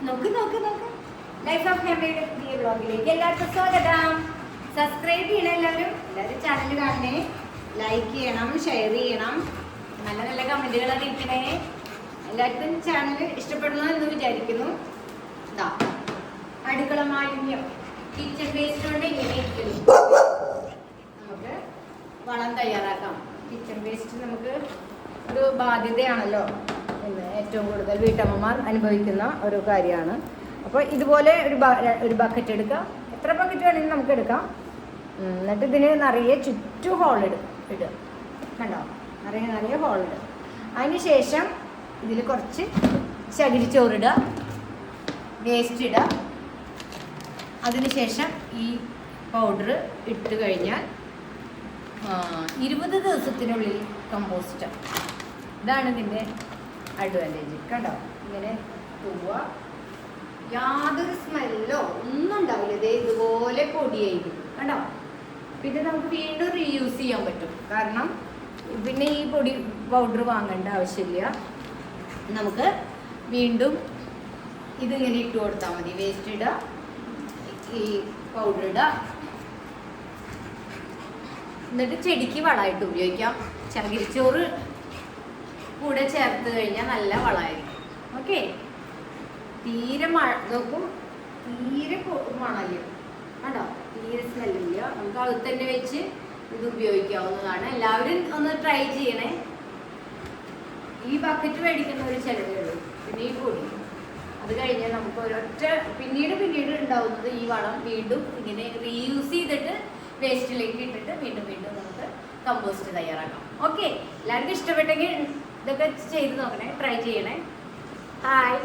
നോക്ക് നോക്ക് നോക്ക്. ലൈഫ് ഓഫ് ഫാമിലിയുടെ പുതിയ വ്ളോഗിലേക്ക് എല്ലാവർക്കും സ്വാഗതം. സബ്സ്ക്രൈബ് ചെയ്യണം എല്ലാവരും ചാനൽ കാണണേ, ലൈക്ക് ചെയ്യണം, ഷെയർ ചെയ്യണം, നല്ല നല്ല കമൻറ്റുകൾ അറിയിക്കണേ. എല്ലാവർക്കും ചാനൽ ഇഷ്ടപ്പെടുന്നു എന്ന് വിചാരിക്കുന്നു. ഇതാ അടുക്കള മാലിന്യം, കിച്ചൺ വേസ്റ്റ് കൊണ്ട് ഇങ്ങനെ ഇരിക്കുന്നു. നമുക്ക് വളം തയ്യാറാക്കാം. കിച്ചൺ വേസ്റ്റ് നമുക്ക് ഒരു ബാധ്യതയാണല്ലോ, ഏറ്റവും കൂടുതൽ വീട്ടമ്മമാർ അനുഭവിക്കുന്ന ഒരു കാര്യമാണ്. അപ്പോൾ ഇതുപോലെ ഒരു ബക്കറ്റ് എടുക്കാം. എത്ര ബക്കറ്റ് വേണമെങ്കിലും നമുക്ക് എടുക്കാം. എന്നിട്ട് ഇതിന് നിറയെ ചുറ്റും ഇടുക. കണ്ടോ, നിറയെ ഹോളിടുക. അതിന് ശേഷം ഇതിൽ കുറച്ച് ചകിരിച്ചോറിടുക, വേസ്റ്റ് ഇടുക. അതിനുശേഷം ഈ പൗഡർ ഇട്ട് കഴിഞ്ഞാൽ 20 ദിവസത്തിനുള്ളിൽ കമ്പോസ്റ്റ്. ഇതാണ് ഇതിൻ്റെ അഡ്വാൻറ്റേജ്. കണ്ടോ, ഇങ്ങനെ തൂവുക, യാതൊരു സ്മെല്ലോ ഒന്നും ഉണ്ടാവില്ല. ഇതേ ഇതുപോലെ പൊടിയായിരിക്കും. കണ്ടോ, പിന്നെ നമുക്ക് വീണ്ടും റീയൂസ് ചെയ്യാൻ പറ്റും. കാരണം പിന്നെ ഈ പൗഡർ വാങ്ങേണ്ട ആവശ്യമില്ല. നമുക്ക് വീണ്ടും ഇതിങ്ങനെ ഇട്ട് കൊടുത്താൽ മതി. വേസ്റ്റ് ഇടുക, ഈ പൗഡർ ഇടുക, എന്നിട്ട് ചെടിക്ക് വളമായിട്ട് ഉപയോഗിക്കാം. ചകിരിച്ചോറ് കൂടെ ചേർത്ത് കഴിഞ്ഞാൽ നല്ല വളമായിരിക്കും. ഓക്കെ, തീരെ നോക്കും, തീരെ മണല്ല. കണ്ടോ, തീരെ സ്മെല്ലില്ല. നമുക്ക് അത് തന്നെ വെച്ച് ഇത് ഉപയോഗിക്കാവുന്നതാണ്. എല്ലാവരും ഒന്ന് ട്രൈ ചെയ്യണേ. ഈ ബക്കറ്റ് മേടിക്കുന്ന ഒരു ചിലവേ ഉള്ളൂ. പിന്നെ ഈ പൊടി അത് കഴിഞ്ഞാൽ നമുക്ക് പിന്നീട് ഉണ്ടാവുന്നത് ഈ വളം വീണ്ടും ഇങ്ങനെ റീയൂസ് ചെയ്തിട്ട് വേസ്റ്റിലേക്ക് ഇട്ടിട്ട് വീണ്ടും നമുക്ക് കമ്പോസ്റ്റ് തയ്യാറാക്കാം. ഓക്കെ, എല്ലാവർക്കും ഇഷ്ടപ്പെട്ടെങ്കിൽ ഇതൊക്കെ ചെയ്ത് നോക്കണേ, ട്രൈ ചെയ്യണേ. ഹായ്.